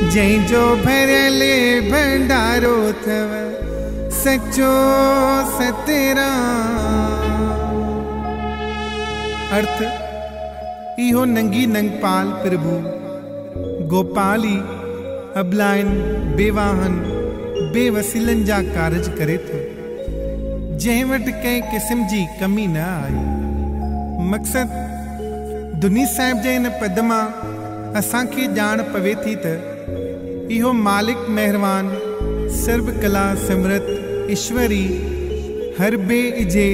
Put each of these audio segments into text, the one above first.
जंहिंजो भरियल भंडारो थव सचो सतराम। अर्थ इहो नंगी नंगपाल प्रभु गोपाली अबलाइन बेवाहन बेवसीलन जा कारज करे थो, जंहिं वटि कंहिं किस्म जी कमी न आई। मक़सद दुनी साहिब जे इन पद मां असांखे ॼाण पवे थी त इहो मालिक मेहरबान सर्व कला समृत ईश्वरी हर बे इजे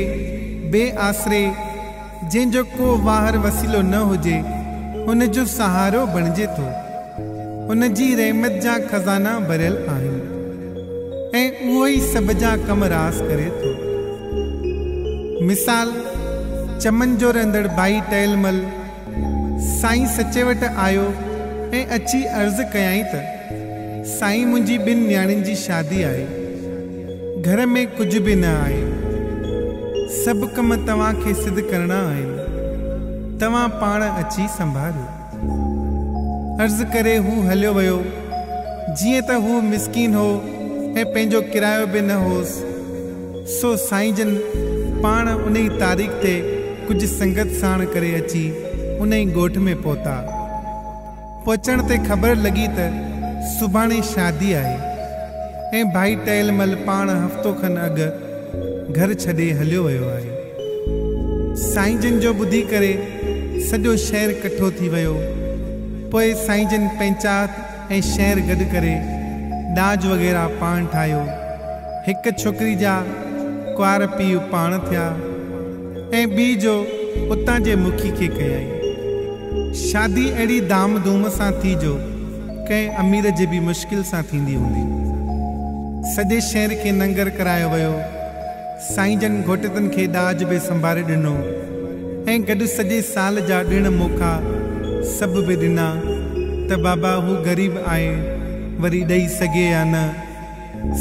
बे आसरे, जंहिंजो को वाहर वसीलो न हुजे हुन जो सहारो बणिजे थो। हुन जी रहमत जा खज़ाना भरियल आहिनि ऐं उहो ई सभ जा कम रास करे थो। मिसाल चमन जो रहंदड़ भाई टेलमल साईं सचे वटि आयो ऐं अची अर्ज़ कयाई त साईं मुंहिंजी 2 न्याणियुनि जी शादी आहे, घर में कुझु बि न आहे, सभु कम तव्हांखे सिद्ध करणा आहिनि, तव्हां पाण अची संभालियो। अर्ज़ करे हू हलियो वियो। जीअं त हू मिसकीन हो ऐं पंहिंजो किरायो बि न होसि, सो साईं जन पाण उन ई तारीख़ ते कुझु संगत साण करे अची उन ई ॻोठ में पहुता। पहुचण ते ख़बर लॻी त सुभाणे शादी आहे ऐं भाई टेलमल पाण हफ़्तो खन अॻु घर छॾे हलियो वियो आहे। साईं जन जो ॿुधी करे सॼो शहर कठो थी वियो। पोइ साईं जन पंचायत ऐं शहर गॾु करे ॾाज वग़ैरह पाण ठाहियो। हिकु छोकिरी जा कुंवार पीउ पाण थिया ऐं ॿी जो उतां जे मुखी खे कयई। शादी अहिड़ी धाम धूम सां थी जो कंहिं अमीर जे बि मुश्किल सां थींदी हूंदी। सॼे शहर खे नंगर करायो वियो। साईं जन घोटतनि खे ॾाज बि संभाले ॾिनो ऐं गॾु सॼे साल जा ॾिण मोखा सभु बि ॾिना त बाबा हू ग़रीब आहे, वरी ॾेई सघे या न।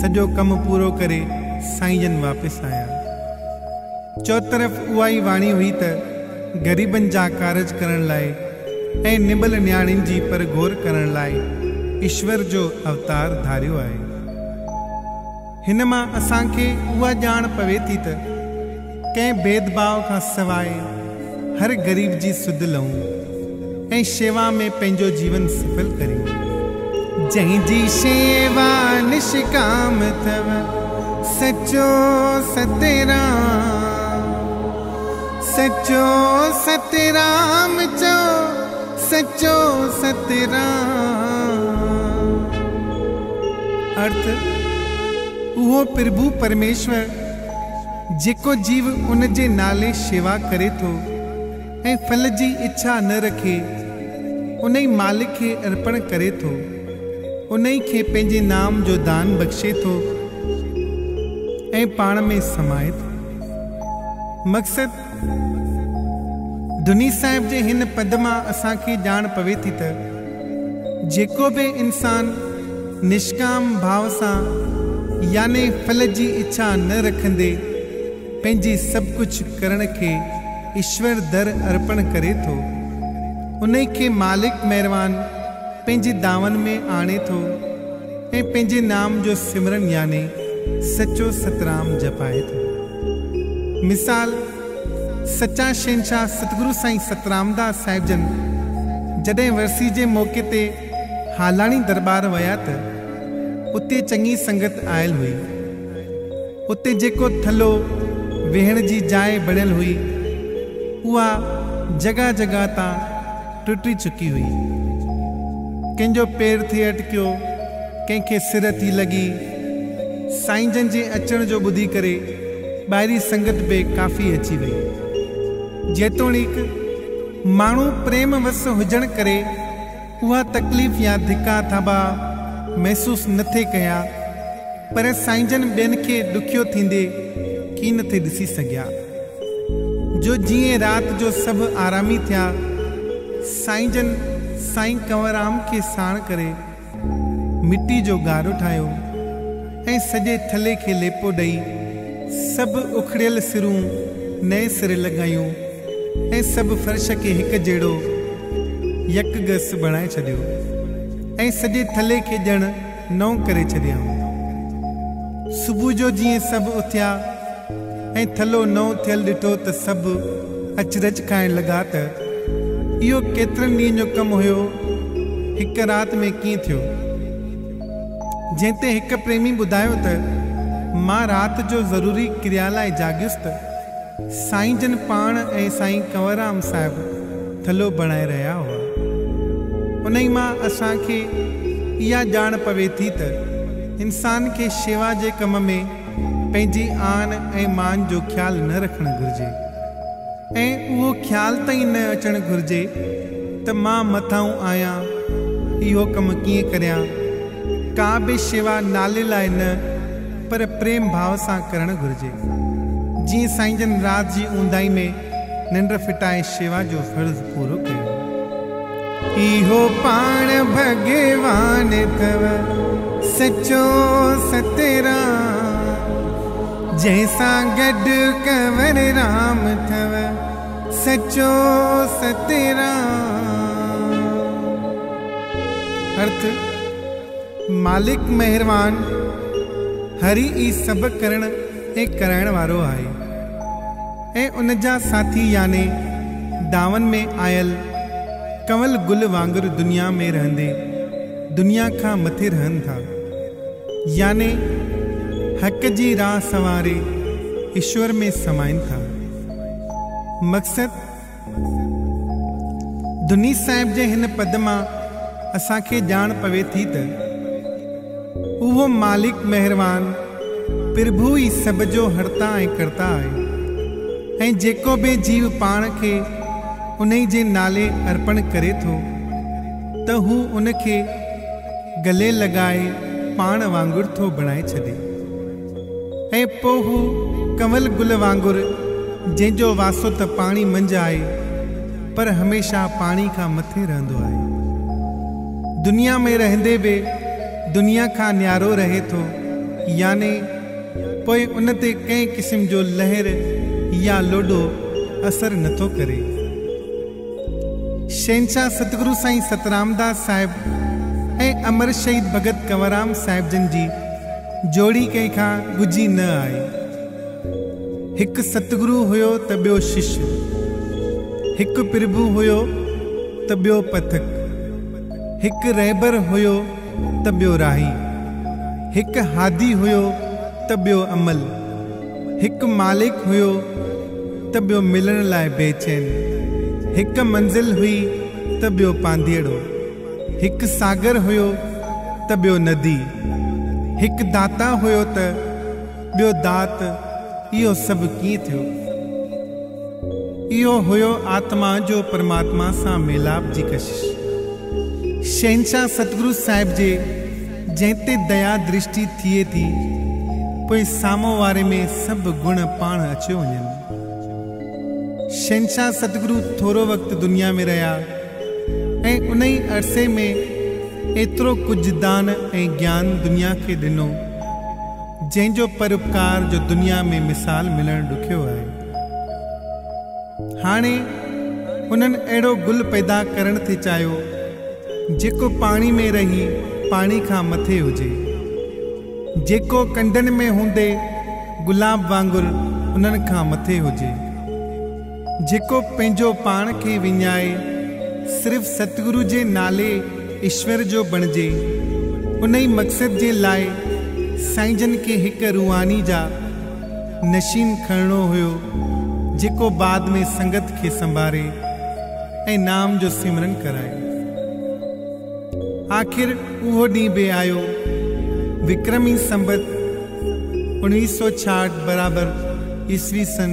सॼो कमु पूरो करे साईं जन वापसि आया। चौतरफ़ उहा ई वाणी हुई त ग़रीबनि जा कारज करण लाइ ऐं निबल न्याणियुनि जी परगोर करण लाइ ईश्वर जो अवतार धारियो आहे। हिन मां असांखे उहा ॼाण पवे थी त कंहिं भेदभाव खां सवाइ हर ग़रीब जी सुध लहूं ऐं शेवा में पंहिंजो जीवन सफल करियूं। जंहिंजी शेवा निष्काम अथव सचो सतराम, सचो सतराम चो सचो सतराम। अर्थ उहो प्रभु परमेश्वर जेको जीव उन जे नाले शेवा करे थो ऐं फल जी इच्छा न रखे, उन ई मालिक खे अर्पण करे थो, उन ई खे पंहिंजे नाम जो दान बख़्शे थो ऐं पाण में समाए थो। मक़सद दुनी साहिब जे हिन पद मां असांखे ॼाण पवे थी त जेको बि इंसान निष्काम भाव सां याने फल जी इच्छा न रखंदे पंहिंजी सभु कुझु करण खे ईश्वर दर अर्पण करे थो, उन खे मालिक महिरबान पंहिंजी दावन में आणे थो ऐं पंहिंजे नाम जो सिमरन याने सचो सतराम जपाए थो। मिसाल सच्चा शहंशाह सतगुरु साईं सतरामदास साहिब जन जॾहिं वरसी जे मौक़े ते हालाणी दरबार विया त उते चङी संगत आयल हुई। उते जेको थलो वेहण जी जाइ बणियल हुई उहा जगह जगह तां टुटी चुकी हुई। कंहिंजो पेर थी अटकियो, कंहिंखे सिर थी लॻी। साईं जन जे अचण जो ॿुधी करे ॿाहिरी संगत बि काफ़ी अची वई। जेतोणीक माण्हू प्रेम वस हुजण करे उहा तकलीफ़ या धिका थाबा महसूसु नथे कया, पर साईं जन ॿियनि खे ॾुखियो थींदे की नथे ॾिसी सघिया। जो जीअं राति जो सभु आरामी थिया, साईं जन साईं कंवराम खे साण करे मिटी जो गारो ठाहियो ऐं सॼे थले खे लेपो ॾेई सभु उखड़ियल सिरूं नए सिरे लॻायूं ऐं सभु फर्श खे हिकु जहिड़ो यकगस बणाए छॾियो ऐं सॼे थले खे ॼण नओं करे छॾियऊं। सुबुह जो जीअं सभु उथिया ऐं थलो नओं थियल ॾिठो त सभु अचरज खाइण लॻा त इहो केतिरनि ॾींहंनि जो कमु हुयो, हिकु राति में कीअं थियो। जंहिं ते हिकु प्रेमी ॿुधायो त मां राति जो ज़रूरी क्रिया लाइ जाॻियुसि त साईं जन पाण ऐं साईं कंवरराम साहिबु थलो बणाए रहिया हुआ। उन ई मां असांखे इहा ॼाण पवे थी त इंसान खे शेवा जे कम में पंहिंजी आन ऐं मान जो ख़्यालु न रखणु घुरिजे ऐं उहो ख़्यालु ताईं न अचणु घुरिजे त मां मथां आहियां, इहो कमु कीअं करियां। का बि शेवा नाले लाइ न पर प्रेम भाव सां करणु घुरिजे। जीअं साईं जन राति जी ऊंदाई में निंड फिटाए शेवा जो फर्ज़ पूरो कयो। इहो पाण भगवान अथव सचो सतराम, जंहिंसां गॾु कंवरराम अथव सचो सतराम। अर्थ मालिक मेहरबान हरि ई सभु करण ऐं कराइण वारो आहे ऐं उन जा साथी याने दावन में आयल कंवल गुल वांगुरु दुनिया में रहंदे दुनिया खां मथे रहनि था, याने हक़ जी राह संवारे ईश्वर में समाइनि था। मक़सद दुनी साहिब जे हिन पद मां असांखे ॼाण पवे थी त उहो मालिक मेहरबान प्रभु ई सभ जो हर्ता ऐं कर्ता आहे ऐं जेको बि जीव पाण खे उन जे नाले अर्पण करे थो त हू उन खे गले लॻाए पाण वांगुरु थो बणाए छॾे ऐं पोइ हू कंवल गुल वांगुरु जंहिंजो वासो त पाणी मंझि आहे पर हमेशह पाणी खां मथे रहंदो आहे। दुनिया में रहंदे बि दुनिया खां न्यारो रहे थो, याने पोइ उन ते कंहिं क़िस्म जो लहर या लोॾो असर नथो करे। शहनशाह सतगुरु साईं सतरामदास साहिब ऐं अमर शहीद भगत कंवरराम साहिब जन जी जोड़ी कंहिंखां गुझी न आहे। हिकु सतगुरु हुयो त ॿियो शिष्य, हिकु प्रभु हुयो त ॿियो पथक, हिकु रहबर हुयो त ॿियो राही, हिकु हादी हुयो त ॿियो अमल, हिकु मालिक हुयो त ॿियो मिलण लाइ बेचैन, हिकु मंज़िल हुई त ॿियो पांधेड़ो, हिकु सागर हुयो त ॿियो नदी, हिकु दाता हुयो त ॿियो दात। इहो सभु कीअं थियो? इहो हुयो आत्मा जो परमात्मा सां मेलाप जी कशिश। शहनशाह सतगुरु साहिब जे जंहिं ते दया दृष्टि थिए थी पोइ साम्हूं वारे में सभु गुण पाण अची वञनि। शहनशाह सतगुरु थोरो वक़्तु दुनिया में रहिया ऐं उन ई अरसे में एतिरो कुझु दान ऐं ज्ञान दुनिया खे ॾिनो जंहिंजो परोपकार जो दुनिया में मिसाल मिलणु ॾुखियो आहे। हाणे उन्हनि अहिड़ो गुल पैदा करणु थे चाहियो जेको पाणी में रही पाणी खां मथे हुजे, जेको कंडनि में हूंदे गुलाब वांगुरु उन्हनि खां मथे हुजे, जेको पंहिंजो पाण खे विञाए सिर्फ़ सतगुरु जे नाले ईश्वर जो बणिजे। उन ई मक़सद जे लाइ साईं जन खे हिकु रूहानी जा नशीन खणणो हुयो जेको बाद में संगत खे संभारे ऐं नाम जो सिमरन कराए। आखिर उहो ॾींहुं बि आयो, विक्रमी संबत 1966 बराबरि ईस्वी सन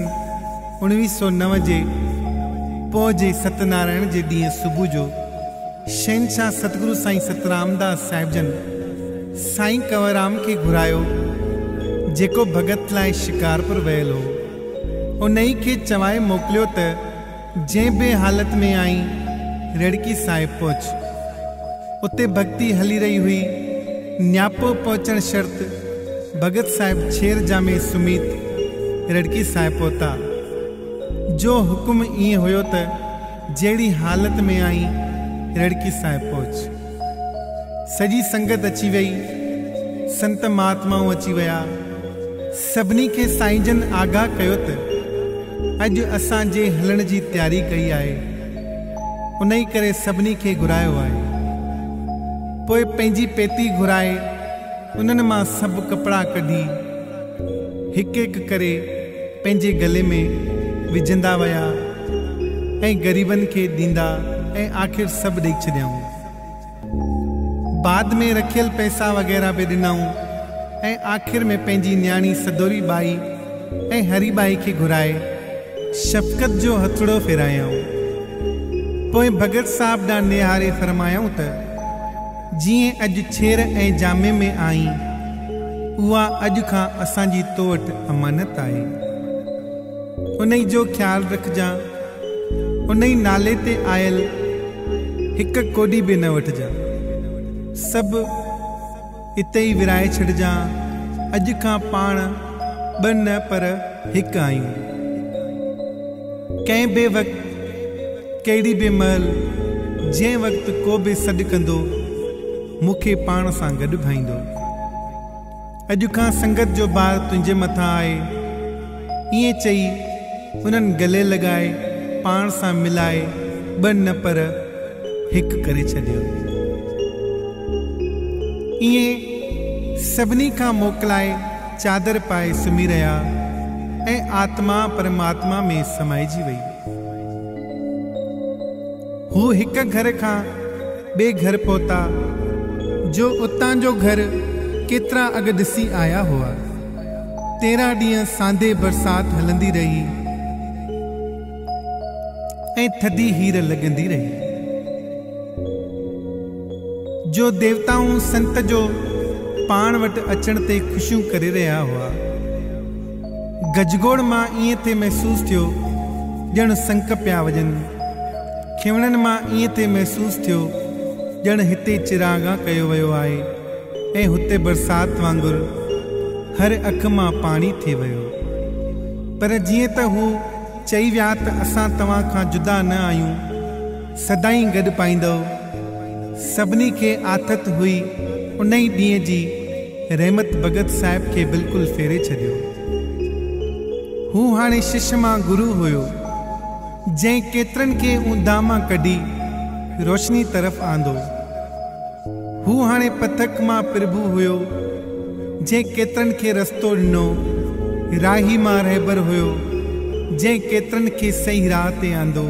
1909 जे पोइ जे सत्यनारायण जे ॾींहुं सुबुह जो शहनशाह सतगुरु साईं सतरामदास साहिब जन साईं कंवरराम खे घुरायो जेको भगत लाइ शिकारपुर वियल हो। उन ई खे चवाए मोकिलियो त जंहिं बि हालत में आई रेड़की साहिब पहुच। उते भक्ति हली रही हुई, न्यापो पहुचण शर्त भगत साहिब छेर जामे सुमीत रेड़की साहिब पहुता। जो हुकुम ईअं हुयो त जहिड़ी हालत में आई रेड़की साहिब पहुच। सॼी संगत अची वई, संत महात्माऊं अची विया। सभिनी खे साईं जन आगाह कयो त अॼु असांजे हलण जी तयारी कई आहे। उन ई करे सभिनी खे घुरायो आहे। पोइ पंहिंजी पेती घुराए उन्हनि मां सभु कपिड़ा कढी हिकु हिकु करे पंहिंजे गले में विझंदा विया ऐं ग़रीबनि खे ॾींदा ऐं आख़िर सभु ॾेई छॾियऊं। बाद में रखियल पैसा वग़ैरह बि ॾिनऊं ऐं आख़िर में पंहिंजी न्याणी सदोरी बाई ऐं हरी बाई खे घुराए शफ़क़त जो हथड़ो फेरायऊं। पोइ भगत साहब ॾांहुं निहारे फरमायूं त जीअं अॼु छेर ऐं जामे में आई, उहा अॼु खां असांजी तो वटि अमानत आहे। उन ई जो ख़्यालु रखजांइ। उन ई नाले ते आयल हिकु कोडी बि न वठिजांइ। सभु इते ई विराए छॾिजांइ। अॼु खां पाण ॿ न पर हिकु आहियूं। कंहिं बि वक़्तु कहिड़ी बि महिल जंहिं वक़्तु को बि सॾु कंदो मूंखे पाण सां गॾु भाईंदो। अॼु खां संगत जो भार तुंहिंजे मथां आहे, ईअं चई उन्हनि गले लॻाए पाण सां मिलाए ॿ न पर हिकु करे छॾियो। ईअं सभिनी खां मोकिलाए चादर पाए सुम्ही रहिया ऐं आत्मा परमात्मा में समाइजी वई। हू हिकु घर खां ॿिए घर पहुता जो उतां जो घर केतिरा अॻु ॾिसी आया हुआ। 13 ॾींहं सांदे बरसाति हलंदी रही ऐं थधी हीर लॻंदी रही। जो देवताऊं संत जो पाण वटि अचण ते ख़ुशियूं करे रहिया हुआ। गजगोड़ मां ईअं ते महसूस थियो ॼण संक पिया वॼनि। खिवणनि मां ईअं ते महसूस थियो ॼण हिते चिरागा कयो वियो आहे ऐं हुते बरसाति वांगुरु हर अख मां पाणी थी वियो। पर जीअं त हू चई विया त असां तव्हां खां जुदा न आहियूं, सदाई गॾु पाईंदव, सभिनी खे आथत हुई। उन ई ॾींहं जी रहमत भगत साहिब खे बिल्कुलु फेरे छॾियो। हू हाणे शिष्य मां गुरु हुयो, जंहिं केतिरनि खे ऊंधा मां कढी रोशनी तरफ़ आंदो। हू हाणे पथक मां प्रभु हुयो, जंहिं केतिरनि खे रस्तो ॾिनो। राही मां रहबर हुयो, जंहिं केतिरनि खे सही राह ते आंदो।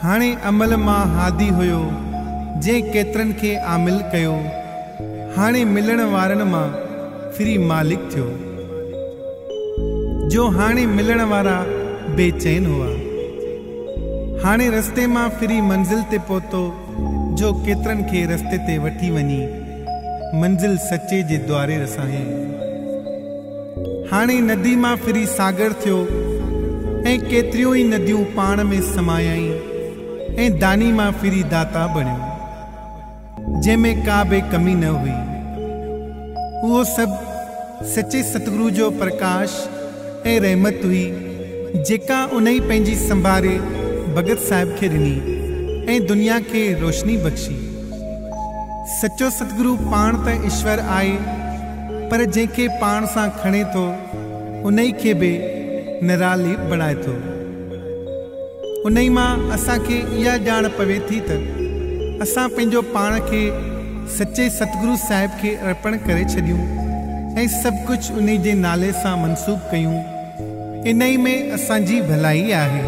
हाणे अमल मां हादी हुयो, जंहिं केतिरनि खे आमिल कयो। हाणे मिलण वारनि मां फ्री मालिक थियो, जो हाणे मिलण वारा बेचैन हुआ। हाणे रस्ते मां फ्री मंज़िल ते पहुतो, जो केतिरनि खे रस्ते ते वठी वञी मंज़िल सचे जे द्वारे रसाए। हाणे नदी मां फ्री सागर थियो ऐं केतिरियूं ई नदियूं पाण में समायाई ऐं दानी मां फ्री दाता बणियो, जंहिंमें का बि कमी न हुई। उहो सभु सचे सतगुरु जो प्रकाश ऐं रहमत हुई, जेका उन ई पंहिंजी संभारे भगत साहिब खे ॾिनी ऐं दुनिया खे रोशनी बख़्शी। सचो सतगुरु पाण त ईश्वर आहे, पर जंहिंखे पाण सां खणे थो उन ई खे बि निराली बणाए थो। उन ई मां असांखे इहा ॼाण पवे थी त असां पंहिंजो पाण खे सचे सतगुरु साहिब खे अर्पण करे छॾियूं ऐं सभु कुझु उन जे नाले सां मनसूब कयूं। इन ई में असांजी भलाई आहे।